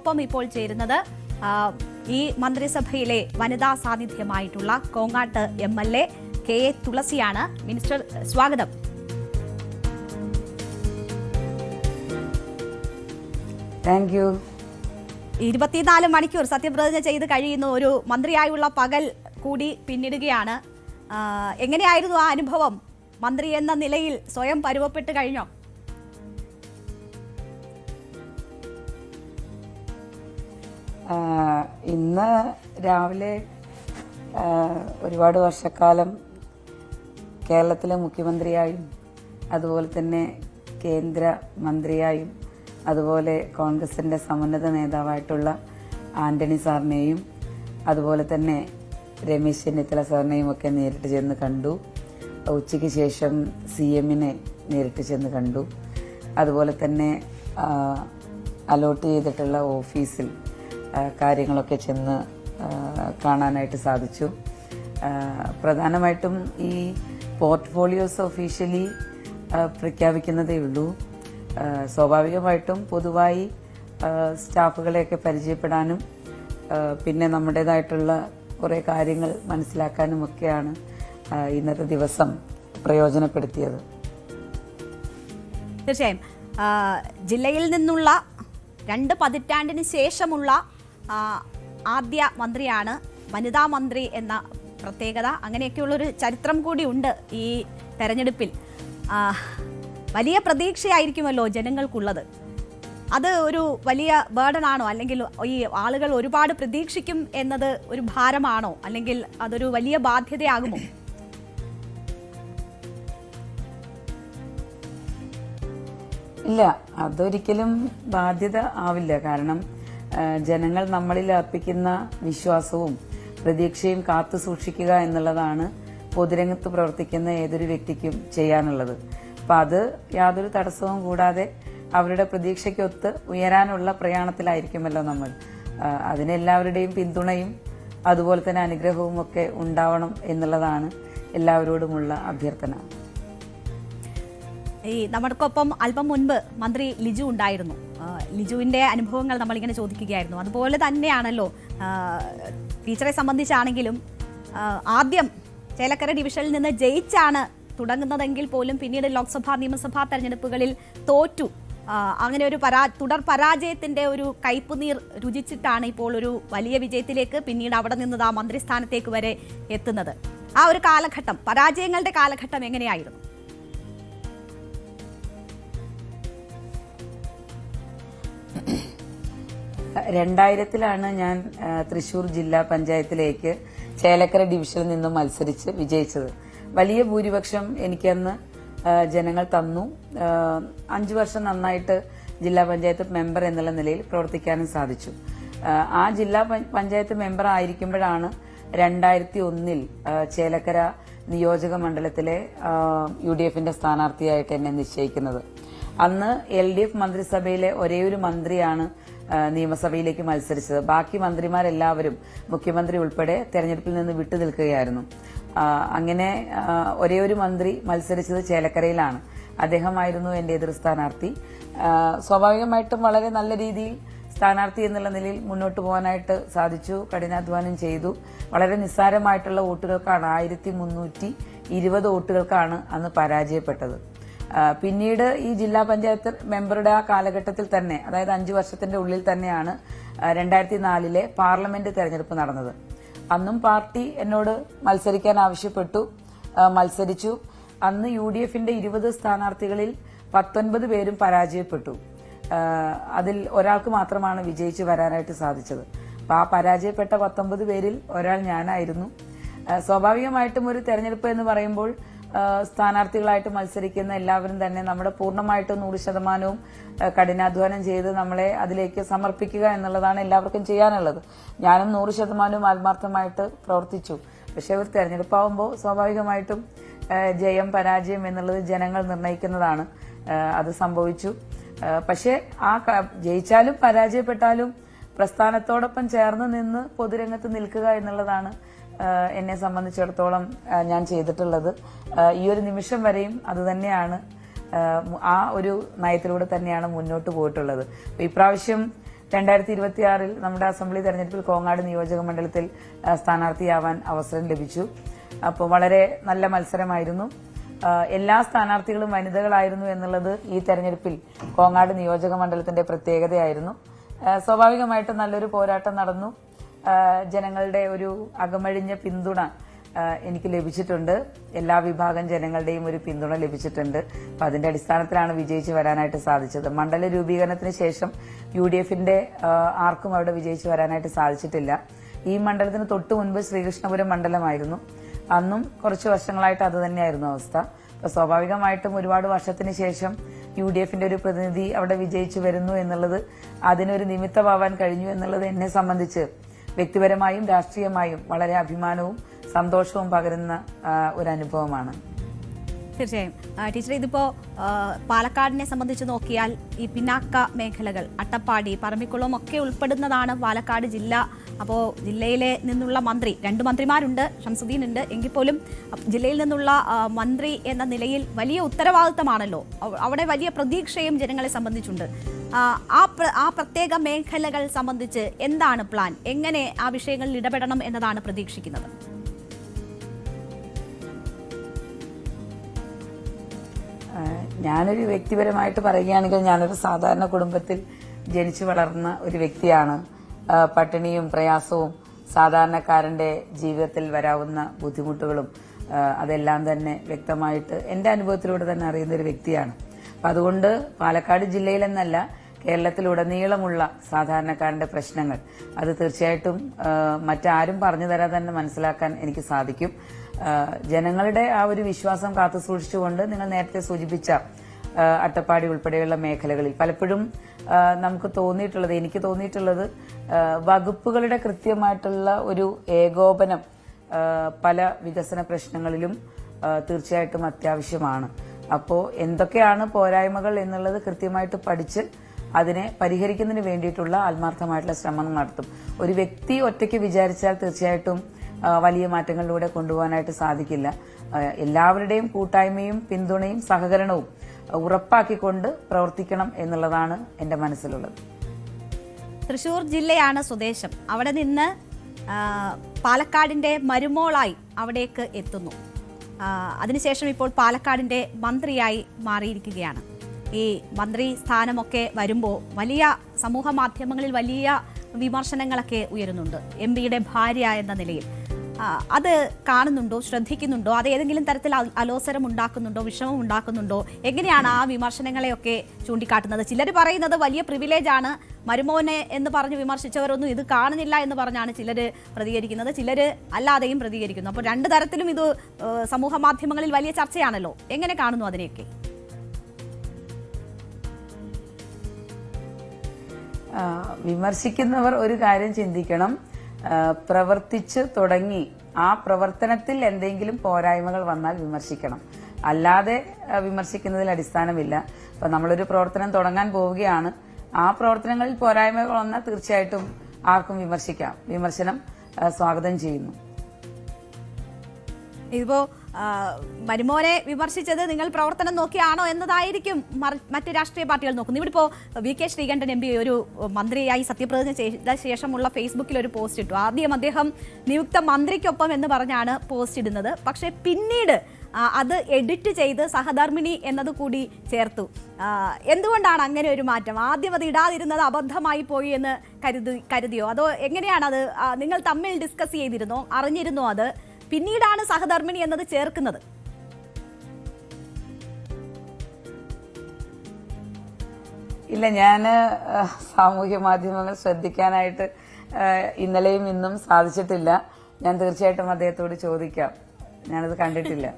നമുക്കൊപ്പം ഇപ്പോൾ ചേരുന്നത് ഈ മന്ത്രിസഭയിലെ വനിതാ സാന്നിധ്യമായിട്ടുള്ള കോങ്ങാട്ട് MLA KA തുളസിയാണ്. മിനിസ്റ്റർ, സ്വാഗതം. Thank you. 24 മണിക്കൂർ സത്യപ്രതിജ്ഞ ചെയ്ത് കഴിയുന്നു. ഒരു മന്ത്രിയായുള്ള പകൽ കൂടി പിന്നിടുകയാണ്. എങ്ങനെയായിരുന്നു ആ അനുഭവം? മന്ത്രി എന്ന നിലയിൽ സ്വയം പരുവപ്പെട്ട് കഴിഞ്ഞോ? ഇന്ന് രാവിലെ ഒരുപാട് വർഷക്കാലം കേരളത്തിലെ മുഖ്യമന്ത്രിയായും അതുപോലെ തന്നെ കേന്ദ്ര മന്ത്രിയായും അതുപോലെ കോൺഗ്രസിന്റെ സമുന്നത നേതാവായിട്ടുള്ള ആന്റണി സാറിനെയും അതുപോലെ തന്നെ രമേശ് ചെന്നിത്തല സാറിനെയും ഒക്കെ നേരിട്ട് ചെന്ന് കണ്ടു. ഉച്ചയ്ക്ക് ശേഷം CMനെ നേരിട്ട് ചെന്ന് കണ്ടു. അതുപോലെ തന്നെ അലോട്ട് ചെയ്തിട്ടുള്ള ഓഫീസിൽ കാര്യങ്ങളൊക്കെ ചെന്ന് കാണാനായിട്ട് സാധിച്ചു. പ്രധാനമായിട്ടും ഈ പോർട്ട്ഫോളിയോസ് ഒഫീഷ്യലി പ്രഖ്യാപിക്കുന്നതേ ഉള്ളൂ. സ്വാഭാവികമായിട്ടും പൊതുവായി സ്റ്റാഫുകളെയൊക്കെ പരിചയപ്പെടാനും പിന്നെ നമ്മുടേതായിട്ടുള്ള കുറേ കാര്യങ്ങൾ മനസ്സിലാക്കാനുമൊക്കെയാണ് ഇന്നത്തെ ദിവസം പ്രയോജനപ്പെടുത്തിയത്. തീർച്ചയായും ജില്ലയിൽ നിന്നുള്ള 2 പതിറ്റാണ്ടിന് ശേഷമുള്ള ആദ്യ മന്ത്രിയാണ്, വനിതാ മന്ത്രി എന്ന പ്രത്യേകത. അങ്ങനെയൊക്കെയുള്ളൊരു ചരിത്രം കൂടി ഉണ്ട് ഈ തെരഞ്ഞെടുപ്പിൽ. വലിയ പ്രതീക്ഷയായിരിക്കുമല്ലോ ജനങ്ങൾക്കുള്ളത്. അത് ഒരു വലിയ ബേർഡൻ ആണോ, അല്ലെങ്കിൽ ഈ ആളുകൾ ഒരുപാട് പ്രതീക്ഷിക്കും എന്നത് ഒരു ഭാരമാണോ, അല്ലെങ്കിൽ അതൊരു വലിയ ബാധ്യതയാകുമോ? ഇല്ല, അതൊരിക്കലും ബാധ്യത ആവില്ല. കാരണം ജനങ്ങൾ നമ്മളിൽ അർപ്പിക്കുന്ന വിശ്വാസവും പ്രതീക്ഷയും കാത്തു സൂക്ഷിക്കുക എന്നുള്ളതാണ് പൊതുരംഗത്ത് പ്രവർത്തിക്കുന്ന ഏതൊരു വ്യക്തിക്കും ചെയ്യാനുള്ളത്. അപ്പൊ അത് യാതൊരു തടസ്സവും കൂടാതെ അവരുടെ പ്രതീക്ഷയ്ക്കൊത്ത് ഉയരാനുള്ള പ്രയാണത്തിലായിരിക്കുമല്ലോ നമ്മൾ. അതിനെല്ലാവരുടെയും പിന്തുണയും അതുപോലെ തന്നെ അനുഗ്രഹവും ഒക്കെ ഉണ്ടാവണം എന്നുള്ളതാണ് എല്ലാവരോടുമുള്ള അഭ്യർത്ഥന. ഈ നമ്മൾക്കൊപ്പം അല്പം മുൻപ് മന്ത്രി ലിജു ഉണ്ടായിരുന്നു. ലിജുവിന്റെ അനുഭവങ്ങൾ നമ്മളിങ്ങനെ ചോദിക്കുകയായിരുന്നു. അതുപോലെ തന്നെയാണല്ലോ ടീച്ചറെ സംബന്ധിച്ചാണെങ്കിലും ആദ്യം ചേലക്കര ഡിവിഷനിൽ നിന്ന് ജയിച്ചാണ് തുടങ്ങുന്നതെങ്കിൽ പോലും പിന്നീട് ലോക്സഭാ നിയമസഭാ തെരഞ്ഞെടുപ്പുകളിൽ തോറ്റു. അങ്ങനെ ഒരു തുടർ പരാജയത്തിന്റെ ഒരു കയ്പുനീർ രുചിച്ചിട്ടാണ് ഇപ്പോൾ ഒരു വലിയ വിജയത്തിലേക്ക്, പിന്നീട് അവിടെ നിന്ന് ആ മന്ത്രിസ്ഥാനത്തേക്ക് വരെ എത്തുന്നത്. ആ ഒരു കാലഘട്ടം, പരാജയങ്ങളുടെ കാലഘട്ടം എങ്ങനെയായിരുന്നു? 2000-ലാണ് ഞാൻ തൃശൂർ ജില്ലാ പഞ്ചായത്തിലേക്ക് ചേലക്കര ഡിവിഷനിൽ നിന്നും മത്സരിച്ച് വിജയിച്ചത്. വലിയ ഭൂരിപക്ഷം എനിക്കന്ന് ജനങ്ങൾ തന്നു. 5 വർഷം നന്നായിട്ട് ജില്ലാ പഞ്ചായത്ത് മെമ്പർ എന്നുള്ള നിലയിൽ പ്രവർത്തിക്കാനും സാധിച്ചു. ആ ജില്ലാ പഞ്ചായത്ത് മെമ്പർ ആയിരിക്കുമ്പോഴാണ് 2001-ൽ ചേലക്കര നിയോജക മണ്ഡലത്തിലെ UDFന്റെ സ്ഥാനാർത്ഥിയായിട്ട് എന്നെ നിശ്ചയിക്കുന്നത്. അന്ന് LDF മന്ത്രിസഭയിലെ ഒരേയൊരു മന്ത്രിയാണ് നിയമസഭയിലേക്ക് മത്സരിച്ചത്. ബാക്കി മന്ത്രിമാരെല്ലാവരും, മുഖ്യമന്ത്രി ഉൾപ്പെടെ, തെരഞ്ഞെടുപ്പിൽ നിന്ന് വിട്ടുനിൽക്കുകയായിരുന്നു. അങ്ങനെ ഒരേയൊരു മന്ത്രി മത്സരിച്ചത് ചേലക്കരയിലാണ്. അദ്ദേഹമായിരുന്നു എന്റെ എതിർ സ്ഥാനാർത്ഥി. സ്വാഭാവികമായിട്ടും വളരെ നല്ല രീതിയിൽ സ്ഥാനാർത്ഥി എന്നുള്ള നിലയിൽ മുന്നോട്ട് പോകാനായിട്ട് സാധിച്ചു. കഠിനാധ്വാനം ചെയ്തു. വളരെ നിസ്സാരമായിട്ടുള്ള വോട്ടുകൾക്കാണ്, 1320 വോട്ടുകൾക്കാണ് അന്ന് പരാജയപ്പെട്ടത്. പിന്നീട് ഈ ജില്ലാ പഞ്ചായത്ത് മെമ്പറുടെ ആ കാലഘട്ടത്തിൽ തന്നെ, അതായത് 5 വർഷത്തിന്റെ ഉള്ളിൽ തന്നെയാണ് 2004-ലെ പാർലമെന്റ് തെരഞ്ഞെടുപ്പ് നടന്നത്. അന്നും പാർട്ടി എന്നോട് മത്സരിക്കാൻ ആവശ്യപ്പെട്ടു. മത്സരിച്ചു. അന്ന് UDFന്റെ 20 സ്ഥാനാർത്ഥികളിൽ 19 പേരും പരാജയപ്പെട്ടു. അതിൽ ഒരാൾക്ക് മാത്രമാണ് വിജയിച്ചു വരാനായിട്ട് സാധിച്ചത്. അപ്പൊ ആ പരാജയപ്പെട്ട 19 പേരിൽ ഒരാൾ ഞാനായിരുന്നു. സ്വാഭാവികമായിട്ടും ഒരു തെരഞ്ഞെടുപ്പ് എന്ന് പറയുമ്പോൾ സ്ഥാനാർത്ഥികളായിട്ട് മത്സരിക്കുന്ന എല്ലാവരും തന്നെ നമ്മുടെ പൂർണ്ണമായിട്ടും 100% കഠിനാധ്വാനം ചെയ്ത് നമ്മളെ അതിലേക്ക് സമർപ്പിക്കുക എന്നുള്ളതാണ് എല്ലാവർക്കും ചെയ്യാനുള്ളത്. ഞാനും 100% ആത്മാർത്ഥമായിട്ട് പ്രവർത്തിച്ചു. പക്ഷെ ഒരു തെരഞ്ഞെടുപ്പാവുമ്പോൾ സ്വാഭാവികമായിട്ടും ജയം പരാജയം എന്നുള്ളത് ജനങ്ങൾ നിർണ്ണയിക്കുന്നതാണ്. അത് സംഭവിച്ചു. പക്ഷെ ആ ജയിച്ചാലും പരാജയപ്പെട്ടാലും പ്രസ്ഥാനത്തോടൊപ്പം ചേർന്ന് നിന്ന് പൊതുരംഗത്ത് നിൽക്കുക എന്നുള്ളതാണ് എന്നെ സംബന്ധിച്ചിടത്തോളം ഞാൻ ചെയ്തിട്ടുള്ളത്. ഈ ഒരു നിമിഷം വരെയും അതുതന്നെയാണ്, ആ ഒരു നയത്തിലൂടെ തന്നെയാണ് മുന്നോട്ട് പോയിട്ടുള്ളത്. ഇപ്രാവശ്യം 2026 നമ്മുടെ അസംബ്ലി തെരഞ്ഞെടുപ്പിൽ കോങ്ങാട് നിയോജക മണ്ഡലത്തിൽ സ്ഥാനാർത്ഥിയാവാൻ അവസരം ലഭിച്ചു. അപ്പോൾ വളരെ നല്ല മത്സരമായിരുന്നു. എല്ലാ സ്ഥാനാർത്ഥികളും വനിതകളായിരുന്നു എന്നുള്ളത് ഈ തെരഞ്ഞെടുപ്പിൽ കോങ്ങാട് നിയോജക മണ്ഡലത്തിന്റെ പ്രത്യേകതയായിരുന്നു. സ്വാഭാവികമായിട്ടും നല്ലൊരു പോരാട്ടം നടന്നു. ജനങ്ങളുടെ ഒരു അകമഴിഞ്ഞ പിന്തുണ എനിക്ക് ലഭിച്ചിട്ടുണ്ട്. എല്ലാ വിഭാഗം ജനങ്ങളുടെയും ഒരു പിന്തുണ ലഭിച്ചിട്ടുണ്ട്. അപ്പൊ അതിന്റെ അടിസ്ഥാനത്തിലാണ് വിജയിച്ചു വരാനായിട്ട് സാധിച്ചത്. മണ്ഡല രൂപീകരണത്തിന് ശേഷം UDFന്റെ ആർക്കും അവിടെ വിജയിച്ചു വരാനായിട്ട് സാധിച്ചിട്ടില്ല. ഈ മണ്ഡലത്തിന് തൊട്ടു മുൻപ് ശ്രീകൃഷ്ണപുരം മണ്ഡലമായിരുന്നു. അന്നും കുറച്ച് വർഷങ്ങളായിട്ട് അത് തന്നെയായിരുന്നു അവസ്ഥ. അപ്പൊ സ്വാഭാവികമായിട്ടും ഒരുപാട് വർഷത്തിന് ശേഷം UDFന്റെ ഒരു പ്രതിനിധി അവിടെ വിജയിച്ചു വരുന്നു എന്നുള്ളത്, അതിനൊരു നിമിത്തമാവാൻ കഴിഞ്ഞു എന്നുള്ളത് എന്നെ സംബന്ധിച്ച് വ്യക്തിപരമായും രാഷ്ട്രീയമായും വളരെ അഭിമാനവും സന്തോഷവും പകരുന്ന ഒരു അനുഭവമാണ്. തീർച്ചയായും ടീച്ചർ, ഇതിപ്പോ പാലക്കാടിനെ സംബന്ധിച്ച് നോക്കിയാൽ ഈ പിന്നാക്ക മേഖലകൾ അട്ടപ്പാടി, പറമ്പിക്കുളം ഒക്കെ ഉൾപ്പെടുന്നതാണ് പാലക്കാട് ജില്ല. അപ്പോൾ ജില്ലയിലെ നിന്നുള്ള മന്ത്രി, 2 മന്ത്രിമാരുണ്ട്, ഷംസുദ്ദീൻ ഉണ്ട്, എങ്കിൽ പോലും ജില്ലയിൽ നിന്നുള്ള മന്ത്രി എന്ന നിലയിൽ വലിയ ഉത്തരവാദിത്തമാണല്ലോ. അവിടെ വലിയ പ്രതീക്ഷയും ജനങ്ങളെ സംബന്ധിച്ചുണ്ട്. ആ പ്രത്യേക മേഖലകൾ സംബന്ധിച്ച് എന്താണ് പ്ലാൻ? എങ്ങനെ ആ വിഷയങ്ങളിൽ ഇടപെടണം എന്നതാണ് പ്രതീക്ഷിക്കുന്നത്? ഞാനൊരു വ്യക്തിപരമായിട്ട് പറയുകയാണെങ്കിൽ ഞാനൊരു സാധാരണ കുടുംബത്തിൽ ജനിച്ചു വളർന്ന ഒരു വ്യക്തിയാണ്. പട്ടിണിയും പ്രയാസവും സാധാരണക്കാരന്റെ ജീവിതത്തിൽ വരാവുന്ന ബുദ്ധിമുട്ടുകളും അതെല്ലാം തന്നെ വ്യക്തമായിട്ട് എന്റെ അനുഭവത്തിലൂടെ തന്നെ അറിയുന്ന ഒരു വ്യക്തിയാണ്. അപ്പൊ അതുകൊണ്ട് പാലക്കാട് ജില്ലയിലെന്നല്ല, കേരളത്തിലുടനീളമുള്ള സാധാരണക്കാരന്റെ പ്രശ്നങ്ങൾ അത് തീർച്ചയായിട്ടും മറ്റാരും പറഞ്ഞു തരാൻ തന്നെ മനസ്സിലാക്കാൻ എനിക്ക് സാധിക്കും. ജനങ്ങളുടെ ആ ഒരു വിശ്വാസം കാത്തുസൂക്ഷിച്ചുകൊണ്ട് നിങ്ങൾ നേരത്തെ സൂചിപ്പിച്ച അട്ടപ്പാടി ഉൾപ്പെടെയുള്ള മേഖലകളിൽ പലപ്പോഴും നമുക്ക് തോന്നിയിട്ടുള്ളത്, എനിക്ക് തോന്നിയിട്ടുള്ളത്, വകുപ്പുകളുടെ കൃത്യമായിട്ടുള്ള ഒരു ഏകോപനം പല വികസന പ്രശ്നങ്ങളിലും തീർച്ചയായിട്ടും അത്യാവശ്യമാണ്. അപ്പോൾ എന്തൊക്കെയാണ് പോരായ്മകൾ എന്നുള്ളത് കൃത്യമായിട്ട് പഠിച്ച് അതിനെ പരിഹരിക്കുന്നതിന് വേണ്ടിയിട്ടുള്ള ആത്മാർത്ഥമായിട്ടുള്ള ശ്രമം നടത്തും. ഒരു വ്യക്തി ഒറ്റയ്ക്ക് വിചാരിച്ചാൽ തീർച്ചയായിട്ടും വലിയ മാറ്റങ്ങളിലൂടെ കൊണ്ടുപോകാനായിട്ട് സാധിക്കില്ല. എല്ലാവരുടെയും കൂട്ടായ്മയും പിന്തുണയും സഹകരണവും ഉറപ്പാക്കിക്കൊണ്ട് പ്രവർത്തിക്കണം എന്നുള്ളതാണ് എന്റെ മനസ്സിലുള്ളത്. തൃശൂർ ജില്ലയാണ് സ്വദേശം. അവിടെ നിന്ന് പാലക്കാടിന്റെ മരുമോളായി അവിടേക്ക് എത്തുന്നു. അതിനുശേഷം ഇപ്പോൾ പാലക്കാടിന്റെ മന്ത്രിയായി മാറിയിരിക്കുകയാണ്. ഈ മന്ത്രി സ്ഥാനമൊക്കെ വരുമ്പോൾ വലിയ സമൂഹ മാധ്യമങ്ങളിൽ വലിയ വിമർശനങ്ങളൊക്കെ ഉയരുന്നുണ്ട്. MP-യുടെ ഭാര്യ എന്ന നിലയിൽ അത് കാണുന്നുണ്ടോ, ശ്രദ്ധിക്കുന്നുണ്ടോ? അത് ഏതെങ്കിലും തരത്തിൽ അലോസരം ഉണ്ടാക്കുന്നുണ്ടോ, വിഷമം ഉണ്ടാക്കുന്നുണ്ടോ? എങ്ങനെയാണ് ആ വിമർശനങ്ങളെയൊക്കെ ചൂണ്ടിക്കാട്ടുന്നത്? ചിലർ പറയുന്നത് വലിയ പ്രിവിലേജ് ആണ്, മരുമോനെ എന്ന് പറഞ്ഞ് വിമർശിച്ചവരൊന്നും ഇത് കാണുന്നില്ല എന്ന് പറഞ്ഞാണ് ചിലർ പ്രതികരിക്കുന്നത്, ചിലർ അല്ലാതെയും പ്രതികരിക്കുന്നു. അപ്പോൾ 2 തരത്തിലും ഇത് സമൂഹ മാധ്യമങ്ങളിൽ വലിയ ചർച്ചയാണല്ലോ. എങ്ങനെ കാണുന്നു അതിനെയൊക്കെ? വിമർശിക്കുന്നവർ ഒരു കാര്യം ചിന്തിക്കണം, പ്രവർത്തിച്ച് തുടങ്ങി ആ പ്രവർത്തനത്തിൽ എന്തെങ്കിലും പോരായ്മകൾ വന്നാൽ വിമർശിക്കണം, അല്ലാതെ വിമർശിക്കുന്നതിൽ അടിസ്ഥാനമില്ല. അപ്പൊ നമ്മളൊരു പ്രവർത്തനം തുടങ്ങാൻ പോവുകയാണ്, ആ പ്രവർത്തനങ്ങളിൽ പോരായ്മകൾ വന്നാൽ തീർച്ചയായിട്ടും ആർക്കും വിമർശിക്കാം. വിമർശനം സ്വാഗതം ചെയ്യുന്നു. ഇതിപ്പോ മരുമോനെ വിമർശിച്ചത് നിങ്ങൾ പ്രവർത്തനം നോക്കിയാണോ എന്നതായിരിക്കും മറ്റ് രാഷ്ട്രീയ പാർട്ടികൾ നോക്കുന്നത്. ഇവിടെ ഇപ്പോൾ VK ശ്രീകണ്ഠൻ MP ഒരു മന്ത്രിയായി സത്യപ്രതിജ്ഞ ചെയ്ത ശേഷമുള്ള ഫേസ്ബുക്കിൽ ഒരു പോസ്റ്റ് ഇട്ടു. ആദ്യം അദ്ദേഹം നിയുക്ത മന്ത്രിക്കൊപ്പം എന്ന് പറഞ്ഞാണ് പോസ്റ്റ് ഇടുന്നത്. പക്ഷെ പിന്നീട് അത് എഡിറ്റ് ചെയ്ത് സഹധർമ്മിണി എന്നത് കൂടി ചേർത്തു. എന്തുകൊണ്ടാണ് അങ്ങനെ ഒരു മാറ്റം? ആദ്യം അത് ഇടാതിരുന്നത് അബദ്ധമായി പോയി എന്ന് കരുതിയോ? അതോ എങ്ങനെയാണ് അത്? നിങ്ങൾ തമ്മിൽ ഡിസ്കസ് ചെയ്തിരുന്നോ, അറിഞ്ഞിരുന്നോ അത്? പിന്നീടാണ് സഹധർമ്മിണി എന്നത് ചേർക്കുന്നത്. ഇല്ല, ഞാൻ സാമൂഹ്യ മാധ്യമങ്ങൾ ശ്രദ്ധിക്കാനായിട്ട് ഇന്നലെയും ഇന്നും സാധിച്ചിട്ടില്ല. ഞാൻ തീർച്ചയായിട്ടും അദ്ദേഹത്തോട് ചോദിക്കാം, ഞാനത് കണ്ടിട്ടില്ല.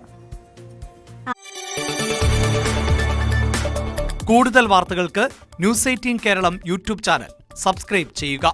കൂടുതൽ വാർത്തകൾക്ക് News 18 Keralam YouTube channel subscribe ചെയ്യുക.